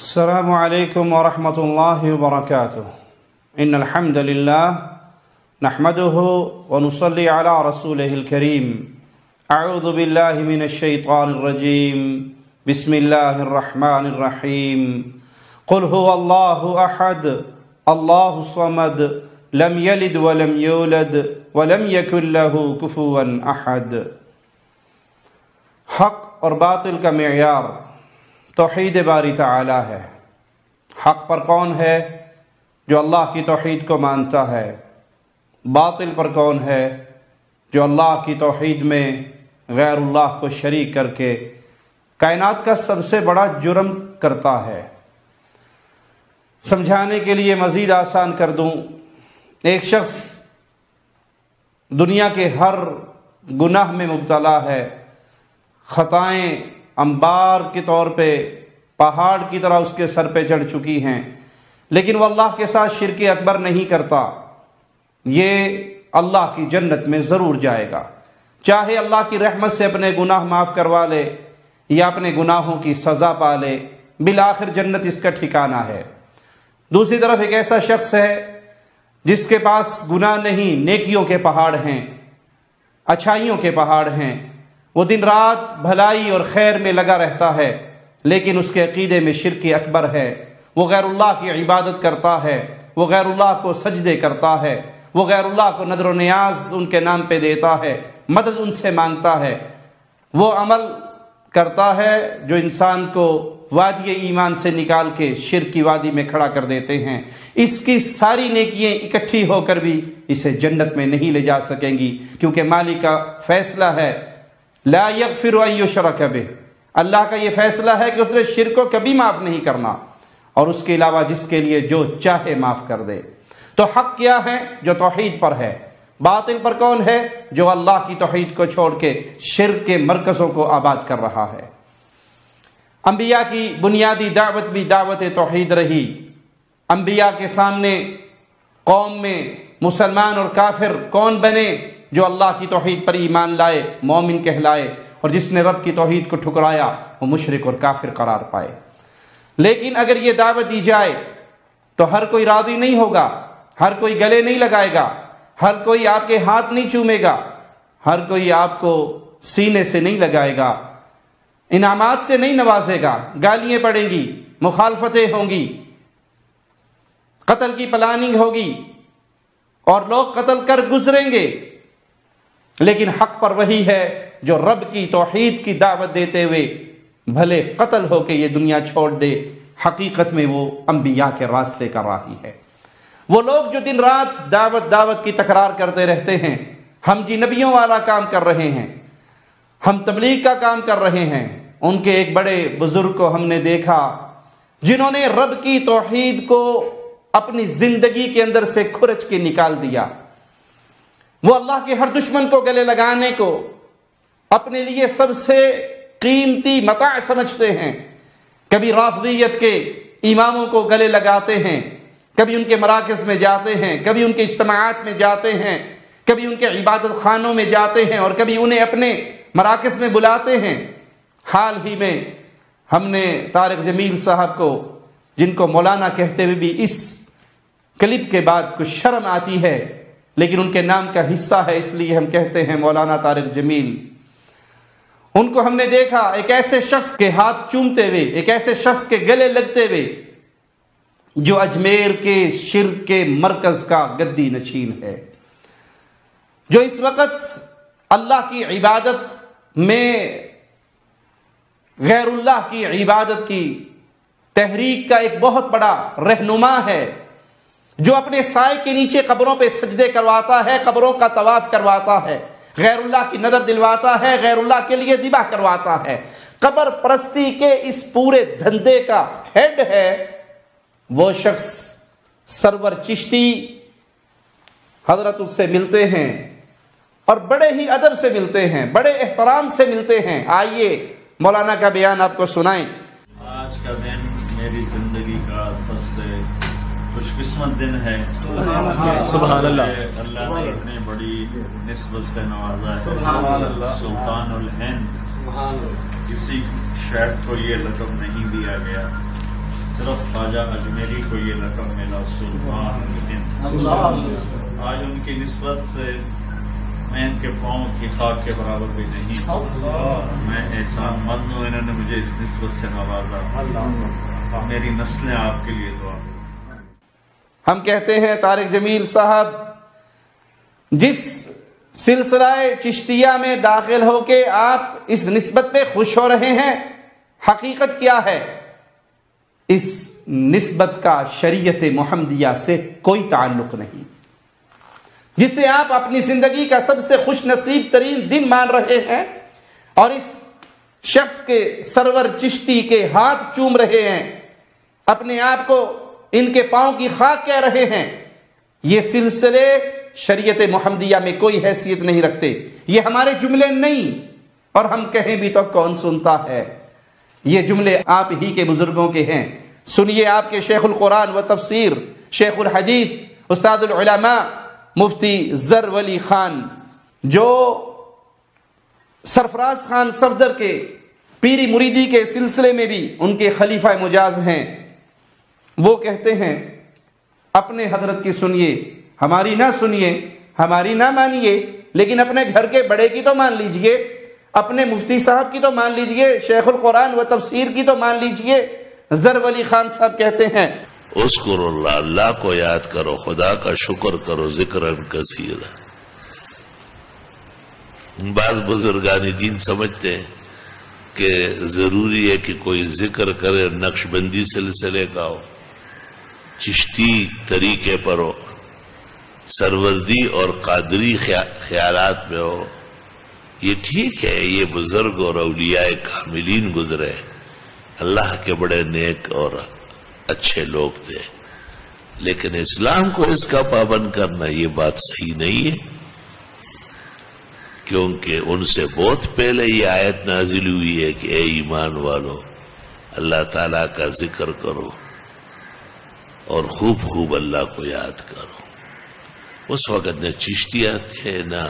السلام علیکم ورحمۃ اللہ وبرکاتہ ان الحمد للہ نحمده ونصلی علی رسولہ الکریم اعوذ باللہ من الشیطان الرجیم بسم اللہ الرحمن الرحیم قل هو اللہ احد اللہ الصمد لم یلد ولم یولد ولم یکن له کفوا احد۔ حق اور باطل کا معیار توحید باری تعالی ہے۔ حق پر کون ہے؟ جو اللہ کی توحید کو مانتا ہے۔ باطل پر کون ہے؟ جو اللہ کی توحید میں غیر اللہ کو شریک کر کے کائنات کا سب سے بڑا جرم کرتا ہے۔ سمجھانے کے لیے مزید آسان کر دوں، ایک شخص دنیا کے ہر گناہ میں مبتلا ہے، خطائیں انبار کے طور پہ پہاڑ کی طرح اس کے سر پہ چڑھ چکی ہیں، لیکن وہ اللہ کے ساتھ شرک اکبر نہیں کرتا، یہ اللہ کی جنت میں ضرور جائے گا، چاہے اللہ کی رحمت سے اپنے گناہ معاف کروا لے یا اپنے گناہوں کی سزا پا لے، بالآخر جنت اس کا ٹھکانہ ہے۔ دوسری طرف ایک ایسا شخص ہے جس کے پاس گناہ نہیں، نیکیوں کے پہاڑ ہیں، اچھائیوں کے پہاڑ ہیں، وہ دن رات بھلائی اور خیر میں لگا رہتا ہے، لیکن اس کے عقیدے میں شرک اکبر ہے، وہ غیر اللہ کی عبادت کرتا ہے، وہ غیر اللہ کو سجدے کرتا ہے، وہ غیر اللہ کو نذر و نیاز ان کے نام پہ دیتا ہے، مدد ان سے مانگتا ہے، وہ عمل کرتا ہے جو انسان کو وادی ایمان سے نکال کے شرک کی وادی میں کھڑا کر دیتے ہیں۔ اس کی ساری نیکیاں اکٹھی ہو کر بھی اسے جنت میں نہیں لے جا سکیں گی، کیونکہ مالک کا فیصلہ ہے لا یغفر ان یشرک بہ، اللہ کا یہ فیصلہ ہے کہ اس نے شرک کو کبھی معاف نہیں کرنا، اور اس کے علاوہ جس کے لیے جو چاہے معاف کر دے۔ تو حق کیا ہے؟ جو توحید پر ہے۔ باطل پر کون ہے؟ جو اللہ کی توحید کو چھوڑ کے شرک کے مرکزوں کو آباد کر رہا ہے۔ انبیاء کی بنیادی دعوت بھی دعوت توحید رہی۔ انبیاء کے سامنے قوم میں مسلمان اور کافر کون بنے؟ جو اللہ کی توحید پر ایمان لائے مومن کہلائے، اور جس نے رب کی توحید کو ٹھکرایا وہ مشرک اور کافر قرار پائے۔ لیکن اگر یہ دعوت دی جائے تو ہر کوئی راضی نہیں ہوگا، ہر کوئی گلے نہیں لگائے گا، ہر کوئی آپ کے ہاتھ نہیں چومے گا، ہر کوئی آپ کو سینے سے نہیں لگائے گا، انعامات سے نہیں نوازے گا، گالیاں پڑیں گی، مخالفتیں ہوں گی، قتل کی پلاننگ ہوگی اور لوگ قتل کر گزریں گے۔ لیکن حق پر وہی ہے جو رب کی توحید کی دعوت دیتے ہوئے بھلے قتل ہو کے یہ دنیا چھوڑ دے، حقیقت میں وہ انبیاء کے راستے کا راہی ہے۔ وہ لوگ جو دن رات دعوت کی تکرار کرتے رہتے ہیں، ہم جی نبیوں والا کام کر رہے ہیں، ہم تبلیغ کا کام کر رہے ہیں، ان کے ایک بڑے بزرگ کو ہم نے دیکھا جنہوں نے رب کی توحید کو اپنی زندگی کے اندر سے کھرچ کے نکال دیا۔ وہ اللہ کے ہر دشمن کو گلے لگانے کو اپنے لیے سب سے قیمتی متاع سمجھتے ہیں۔ کبھی رافضیت کے اماموں کو گلے لگاتے ہیں، کبھی ان کے مراکز میں جاتے ہیں، کبھی ان کے اجتماعات میں جاتے ہیں، کبھی ان کے عبادت خانوں میں جاتے ہیں، اور کبھی انہیں اپنے مراکز میں بلاتے ہیں۔ حال ہی میں ہم نے طارق جمیل صاحب کو، جن کو مولانا کہتے ہوئے بھی اس کلپ کے بعد کچھ شرم آتی ہے، لیکن ان کے نام کا حصہ ہے اس لیے ہم کہتے ہیں مولانا طارق جمیل، ان کو ہم نے دیکھا ایک ایسے شخص کے ہاتھ چومتے ہوئے، ایک ایسے شخص کے گلے لگتے ہوئے جو اجمیر کے شرک کے مرکز کا گدی نشین ہے، جو اس وقت اللہ کی عبادت میں غیر اللہ کی عبادت کی تحریک کا ایک بہت بڑا رہنما ہے، جو اپنے سائے کے نیچے قبروں پہ سجدے کرواتا ہے، قبروں کا طواف کرواتا ہے، غیر اللہ کی نظر دلواتا ہے، غیر اللہ کے لیے ذبح کرواتا ہے، قبر پرستی کے اس پورے دھندے کا ہیڈ ہے وہ شخص سرور چشتی۔ حضرت اس سے ملتے ہیں اور بڑے ہی ادب سے ملتے ہیں، بڑے احترام سے ملتے ہیں۔ آئیے مولانا کا بیان آپ کو سنائیں۔ آج کا دن میری زندگی کا سب سے خوش قسمت دن ہے۔ سبحان اللہ، اللہ نے اتنی بڑی نسبت سے نوازا ہے۔ سلطان الہند، کسی شہر کو یہ لقب نہیں دیا گیا۔ صرف خواجہ اجمیری کو یہ لقب ملا سلطان الہند. آج ان کی نسبت سے میں ان کے پاؤں کی خاک کے برابر بھی نہیں. میں احسان مند ہوں، انہوں نے مجھے اس نسبت سے نوازا. میری نسلیں آپ کے لیے دعا. ہم کہتے ہیں طارق جمیل صاحب جس سلسلہ چشتیہ میں داخل ہو کے آپ اس نسبت پہ خوش ہو رہے ہیں، حقیقت کیا ہے؟ اس نسبت کا شریعت محمدیہ سے کوئی تعلق نہیں. جسے آپ اپنی زندگی کا سب سے خوش نصیب ترین دن مان رہے ہیں اور اس شخص کے سرور چشتی کے ہاتھ چوم رہے ہیں، اپنے آپ کو ان کے پاؤں کی خاک کہہ رہے ہیں، یہ سلسلے شریعت محمدیہ میں کوئی حیثیت نہیں رکھتے. یہ ہمارے جملے نہیں، اور ہم کہیں بھی تو کون سنتا ہے. یہ جملے آپ ہی کے بزرگوں کے ہیں. سنیے آپ کے شیخ القرآن و تفسیر، شیخ الحدیث، استاد العلماء مفتی زر ولی خان، جو سرفراز خان صفدر کے پیری مریدی کے سلسلے میں بھی ان کے خلیفہ مجاز ہیں. وہ کہتے ہیں اپنے حضرت کی سنیے، ہماری نہ سنیے، ہماری نہ مانیے، لیکن اپنے گھر کے بڑے کی تو مان لیجئے، اپنے مفتی صاحب کی تو مان لیجئے، شیخ القرآن و تفسیر کی تو مان لیجئے. زر ولی خان صاحب کہتے ہیں اذکر اللہ، اللہ کو یاد کرو، خدا کا شکر کرو، ذکرن کثیرا. بعض بزرگان دین سمجھتے ہیں کہ ضروری ہے کہ کوئی ذکر کرے نقش بندی سلسلے کا ہو، چشتی طریقے پر ہو، سروردی اور قادری خیالات میں ہو. یہ ٹھیک ہے، یہ بزرگ اور اولیاء کاملین گزرے، اللہ کے بڑے نیک اور اچھے لوگ تھے، لیکن اسلام کو اس کا پابند کرنا یہ بات صحیح نہیں ہے، کیونکہ ان سے بہت پہلے یہ آیت نازل ہوئی ہے کہ اے ایمان والو اللہ تعالیٰ کا ذکر کرو اور خوب خوب اللہ کو یاد کرو. اس وقت نہ چشتیاں تھے، نہ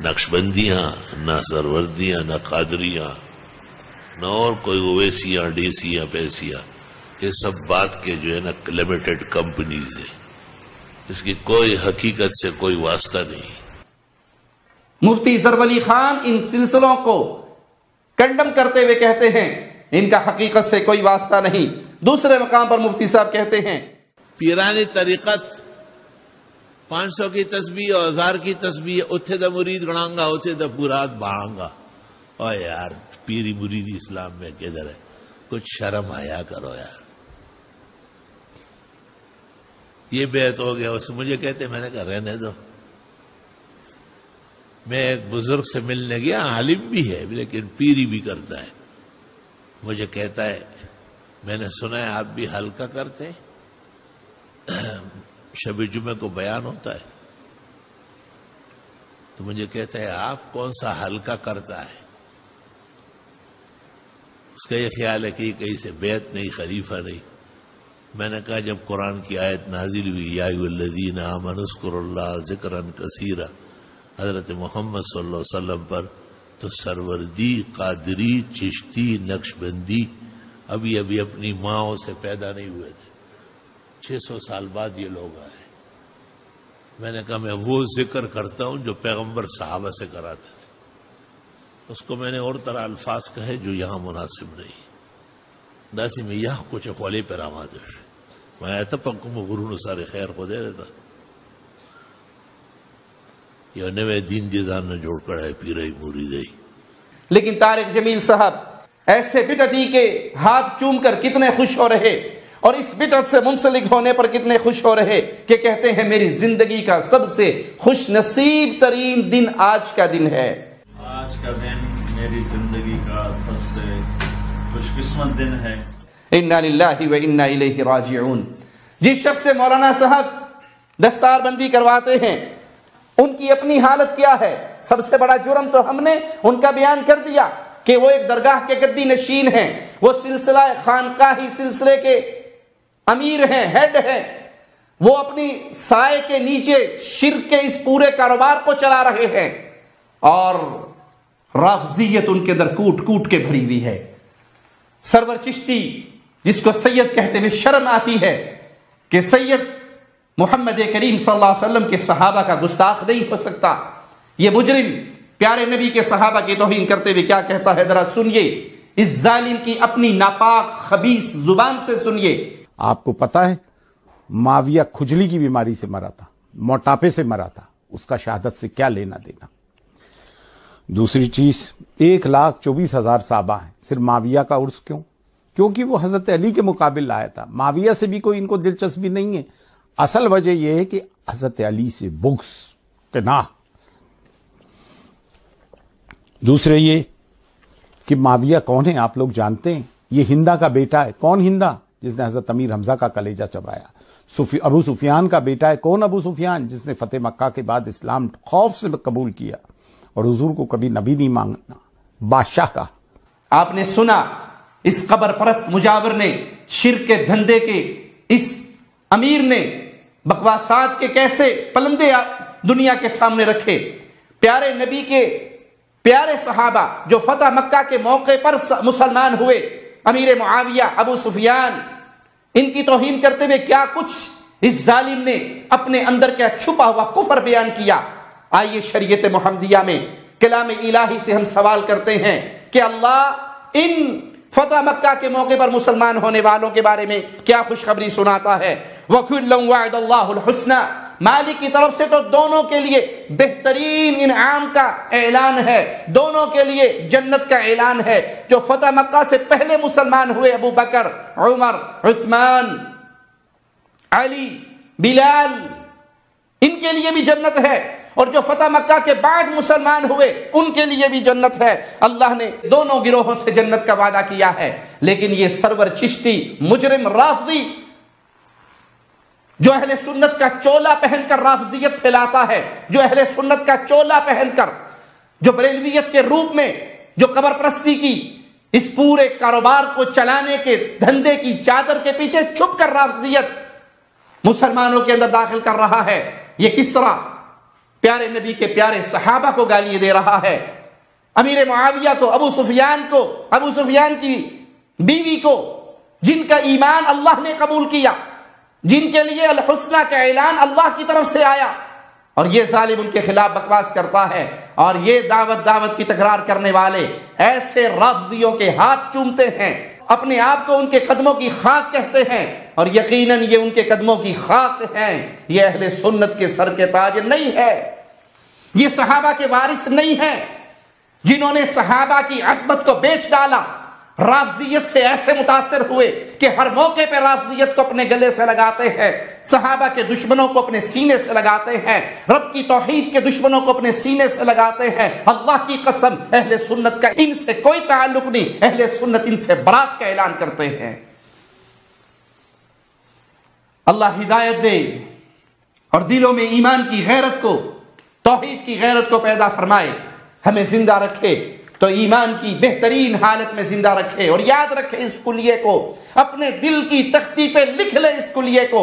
نقش بندیاں، نہ سروردیاں، نہ قادریاں، نہ اور کوئی اویسیاں، ڈیسیاں، پیسیاں. یہ سب بات کے جو ہے نا لمیٹڈ کمپنیز ہیں، اس کی کوئی حقیقت سے کوئی واسطہ نہیں. مفتی زر ولی خان ان سلسلوں کو کنڈم کرتے ہوئے کہتے ہیں ان کا حقیقت سے کوئی واسطہ نہیں. دوسرے مقام پر مفتی صاحب کہتے ہیں پیرانی طریقت 500 کی تسبیح اور 1000 کی تسبیح اتھے دا مرید گناؤں گا، اتھے دا پورات باڑھوں گا. اور یار پیری مرید اسلام میں کدھر ہے؟ کچھ شرم آیا کرو یار. یہ بیعت ہو گیا. اس مجھے کہتے میں نے کہا رہنے دو. میں ایک بزرگ سے ملنے گیا، عالم بھی ہے لیکن پیری بھی کرتا ہے. مجھے کہتا ہے میں نے سنا ہے آپ بھی حلقہ کرتے ہیں، شب جمعہ کو بیان ہوتا ہے. تو مجھے کہتا ہے آپ کون سا حلقہ کرتا ہے؟ اس کا یہ خیال ہے کہ یہ کہیں سے بیعت نہیں، خلیفہ نہیں. میں نے کہا جب قرآن کی آیت نازل ہوئی یا ایھا الذین آمنوا اذکروا اللہ ذکرا کثیرا حضرت محمد صلی اللہ علیہ وسلم پر، تو سروردی، قادری، چشتی، نقش بندی ابھی اپنی ماؤں سے پیدا نہیں ہوئے تھے. 600 سال بعد یہ لوگ آئے. میں نے کہا میں وہ ذکر کرتا ہوں جو پیغمبر صحابہ سے کراتے تھے. اس کو میں نے اور طرح الفاظ کہے جو یہاں مناسب نہیں. داسی میں یہ کچھ خولے پر آماد ہے. میں تپکم غرون سارے خیر کو دے دیتا. یہ نوے دین دیدان نے جوڑ کر ہے پیرئی مریدئی. لیکن طارق جمیل صاحب ایسے بدعتی کے ہاتھ چوم کر کتنے خوش ہو رہے اور اس بدعت سے منسلک ہونے پر کتنے خوش ہو رہے کہ کہتے ہیں میری زندگی کا سب سے خوش نصیب ترین دن آج کا دن ہے. آج کا دن میری زندگی کا سب سے خوش قسمت دن ہے. انا للہ و انا الیہ راجعون. جس شخص سے مولانا صاحب دستار بندی کرواتے ہیں ان کی اپنی حالت کیا ہے؟ سب سے بڑا جرم تو ہم نے ان کا بیان کر دیا کہ وہ ایک درگاہ کے گدی نشین ہیں، وہ سلسلہ خانقاہی سلسلے کے امیر ہیں، ہیڈ ہیں. وہ اپنی سائے کے نیچے شرک کے اس پورے کاروبار کو چلا رہے ہیں اور رافضیت ان کے اندر کوٹ کوٹ کے بھری ہوئی ہے. سرور چشتی جس کو سید کہتے ہوئے شرم آتی ہے کہ سید محمد کریم صلی اللہ علیہ وسلم کے صحابہ کا گستاخ نہیں ہو سکتا. یہ مجرم پیارے نبی کے صحابہ کی توہین کرتے ہوئے کیا کہتا ہے، ذرا سنیے اس ظالم کی اپنی ناپاک خبیث زبان سے سنیے. آپ کو پتا ہے معاویہ کھجلی کی بیماری سے مرا تھا، موٹاپے سے مرا تھا، اس کا شہادت سے کیا لینا دینا. دوسری چیز 1,24,000 صحابہ ہیں، صرف معاویہ کا عرس کیوں؟ کیونکہ وہ حضرت علی کے مقابل لایا تھا. معاویہ سے بھی کوئی ان کو دلچسپی نہیں ہے. اصل وجہ یہ ہے کہ حضرت علی سے بغض، قناع. دوسرے یہ کہ معاویہ کون ہے آپ لوگ جانتے ہیں، یہ ہندا کا بیٹا ہے. کون ہندا؟ جس نے حضرت امیر حمزہ کا کلیجہ چبایا. ابو سفیان کا بیٹا ہے. کون ابو سفیان؟ جس نے فتح مکہ کے بعد اسلام خوف سے قبول کیا اور حضور کو کبھی نبی نہیں مانگنا، بادشاہ کا. آپ نے سنا اس قبر پرست مجاور نے، شرک کے دھندے کے اس امیر نے بکواسات کے کیسے پلندے دنیا کے سامنے رکھے. پیارے نبی کے پیارے صحابہ جو فتح مکہ کے موقع پر مسلمان ہوئے، امیر معاویہ، ابو سفیان، ان کی توہین کرتے ہوئے کیا کچھ اس ظالم نے اپنے اندر کیا چھپا ہوا کفر بیان کیا. آئیے شریعت محمدیہ میں کلام الہی سے ہم سوال کرتے ہیں کہ اللہ ان فتح مکہ کے موقع پر مسلمان ہونے والوں کے بارے میں کیا خوشخبری سناتا ہے. وَكُلًّا وَعَدَ اللَّهُ الْحُسْنَى، مالک کی طرف سے تو دونوں کے لیے بہترین انعام کا اعلان ہے، دونوں کے لیے جنت کا اعلان ہے. جو فتح مکہ سے پہلے مسلمان ہوئے، ابو بکر، عمر، عثمان، علی، بلال، ان کے لیے بھی جنت ہے. اور جو فتح مکہ کے بعد مسلمان ہوئے ان کے لیے بھی جنت ہے. اللہ نے دونوں گروہوں سے جنت کا وعدہ کیا ہے. لیکن یہ سرور چشتی مجرم رافضی جو اہل سنت کا چولا پہن کر رافضیت پھیلاتا ہے، جو اہل سنت کا چولا پہن کر، جو بریلویت کے روپ میں جو قبر پرستی کی اس پورے کاروبار کو چلانے کے دھندے کی چادر کے پیچھے چھپ کر رافضیت مسلمانوں کے اندر داخل کر رہا ہے، یہ کس طرح پیارے نبی کے پیارے صحابہ کو گالی دے رہا ہے، امیر معاویہ کو، ابو سفیان کی بیوی کو، جن کا ایمان اللہ نے قبول کیا، جن کے لیے الحسنہ کا اعلان اللہ کی طرف سے آیا، اور یہ ظالم ان کے خلاف بکواس کرتا ہے. اور یہ دعوت کی تکرار کرنے والے ایسے رافضیوں کے ہاتھ چومتے ہیں، اپنے آپ کو ان کے قدموں کی خاک کہتے ہیں، اور یقیناً یہ ان کے قدموں کی خاک ہیں. یہ اہل سنت کے سر کے تاج نہیں ہے، یہ صحابہ کے وارث نہیں ہیں، جنہوں نے صحابہ کی عصمت کو بیچ ڈالا، رافضیت سے ایسے متاثر ہوئے کہ ہر موقع پہ رافضیت کو اپنے گلے سے لگاتے ہیں، صحابہ کے دشمنوں کو اپنے سینے سے لگاتے ہیں، رب کی توحید کے دشمنوں کو اپنے سینے سے لگاتے ہیں. اللہ کی قسم اہل سنت کا ان سے کوئی تعلق نہیں، اہل سنت ان سے برات کا اعلان کرتے ہیں. اللہ ہدایت دے اور دلوں میں ایمان کی غیرت کو، توحید کی غیرت کو پیدا فرمائے، ہمیں زندہ رکھے تو ایمان کی بہترین حالت میں زندہ رکھے. اور یاد رکھے اس کلیے کو، اپنے دل کی تختی پہ لکھ لے اس کلیے کو.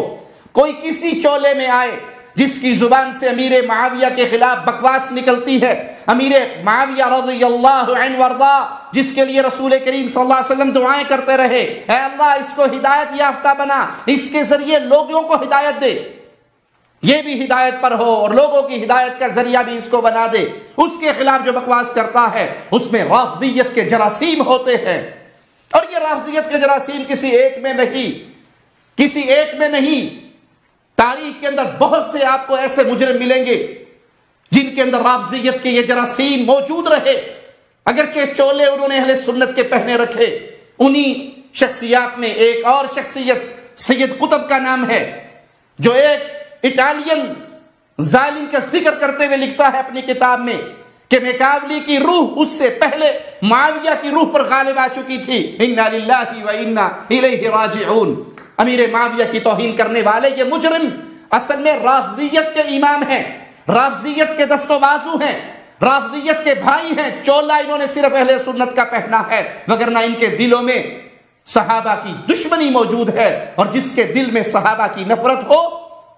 کوئی کسی چولے میں آئے جس کی زبان سے امیر معاویہ کے خلاف بکواس نکلتی ہے، امیر معاویہ رضی اللہ عنہ وارضا، جس کے لیے رسول کریم صلی اللہ علیہ وسلم دعائیں کرتے رہے، اے اللہ اس کو ہدایت یافتہ بنا، اس کے ذریعے لوگوں کو ہدایت دے، یہ بھی ہدایت پر ہو اور لوگوں کی ہدایت کا ذریعہ بھی اس کو بنا دے. اس کے خلاف جو بکواس کرتا ہے اس میں رافضیت کے جراثیم ہوتے ہیں. اور یہ رافضیت کے جراثیم کسی ایک میں نہیں، تاریخ کے اندر بہت سے آپ کو ایسے مجرم ملیں گے جن کے اندر رافضیت کے یہ جراثیم موجود رہے، اگرچہ چولے انہوں نے اہل سنت کے پہنے رکھے. انہی شخصیات میں ایک اور شخصیت سید قطب کا نام ہے، جو ایک اٹالین ظالم کا ذکر کرتے ہوئے لکھتا ہے اپنی کتاب میں کہ میکاولی کی روح اس سے پہلے معاویہ کی روح پر غالب آ چکی تھی. انا للہ و انا الیہ راجعون. امیر معاویہ کی توہین کرنے والے یہ مجرم اصل میں رافضیت کے امام ہیں، رافضیت کے دست و بازو ہیں، رافضیت کے بھائی ہیں. چولا انہوں نے صرف اہل سنت کا پہنا ہے، وگرنہ ان کے دلوں میں صحابہ کی دشمنی موجود ہے. اور جس کے دل میں صحابہ کی نفرت ہو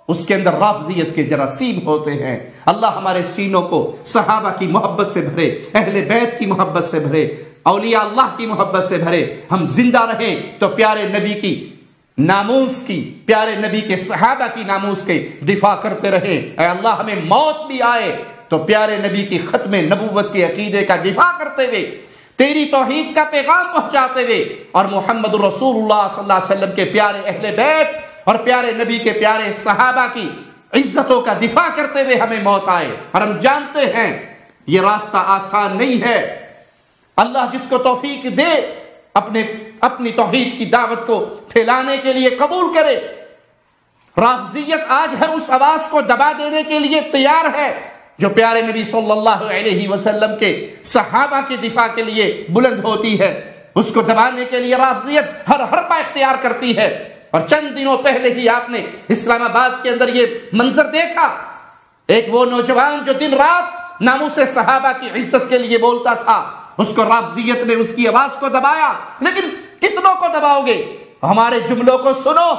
اس کے اندر رافضیت کے جراثیم ہوتے ہیں۔ اللہ ہمارے سینوں کو صحابہ کی محبت سے بھرے، اہل بیت کی محبت سے بھرے، اولیاء اللہ کی محبت سے بھرے۔ ہم زندہ رہیں تو پیارے نبی کی ناموس کی، پیارے نبی کے صحابہ کی ناموس کے دفاع کرتے رہیں۔ اے اللہ ہمیں موت بھی آئے تو پیارے نبی کی ختم نبوت کے عقیدے کا دفاع کرتے ہوئے، تیری توحید کا پیغام پہنچاتے ہوئے، اور محمد رسول اللہ صلی اللہ علیہ وسلم کے پیارے اہل بیت اور پیارے نبی کے پیارے صحابہ کی عزتوں کا دفاع کرتے ہوئے ہمیں موت آئے۔ اور ہم جانتے ہیں یہ راستہ آسان نہیں ہے۔ اللہ جس کو توفیق دے اپنی توحید کی دعوت کو پھیلانے کے لیے قبول کرے۔ رافضیت آج ہر اس آواز کو دبا دینے کے لیے تیار ہے جو پیارے نبی صلی اللہ علیہ وسلم کے صحابہ کے دفاع کے لیے بلند ہوتی ہے۔ اس کو دبانے کے لیے رافضیت ہر حربہ اختیار کرتی ہے۔ اور چند دنوں پہلے ہی آپ نے اسلام آباد کے اندر یہ منظر دیکھا، ایک وہ نوجوان جو دن رات ناموس صحابہ کی عزت کے لیے بولتا تھا، اس کو رافضیت نے اس کی آواز کو دبایا۔ لیکن کتنوں کو دباؤ گے؟ ہمارے جملوں کو سنو،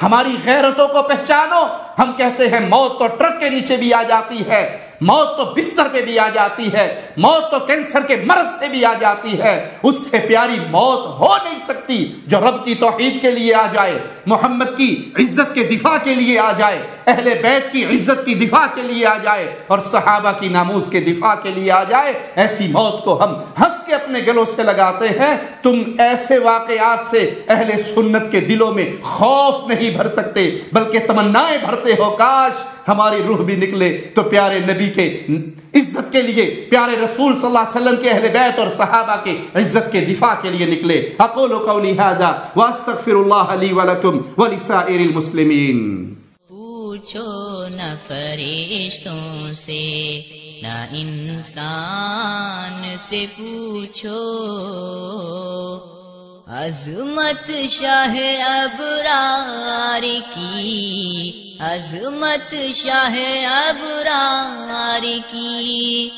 ہماری غیرتوں کو پہچانو۔ ہم کہتے ہیں موت تو ٹرک کے نیچے بھی آ جاتی ہے، موت تو بستر پہ بھی آ جاتی ہے، موت تو کینسر کے مرض سے بھی آ جاتی ہے۔ اس سے پیاری موت ہو نہیں سکتی جو رب کی توحید کے لیے آ جائے، محمد کی عزت کے دفاع کے لیے آ جائے، اہل بیت کی عزت کی دفاع کے لیے آ جائے، اور صحابہ کی ناموس کے دفاع کے لیے آ جائے۔ ایسی موت کو ہم ہنس کے اپنے گلوں سے لگاتے ہیں۔ تم ایسے واقعات سے اہل سنت کے دلوں میں خوف نہیں بھر سکتے، بلکہ تمنائیں بھرتے ہو، کاش ہماری روح بھی نکلے تو پیارے نبی کے عزت کے لیے، پیارے رسول صلی اللہ علیہ وسلم کے اہل بیت اور صحابہ کے عزت کے دفاع کے لیے نکلے۔ اقول قولی ھذا واستغفر اللہ لی ولکم ولسائر المسلمین۔ پوچھو نہ فرشتوں سے نہ انسان سے پوچھو، عظمت شاہ ابرار کی، عظمت شاہ ابرار کی۔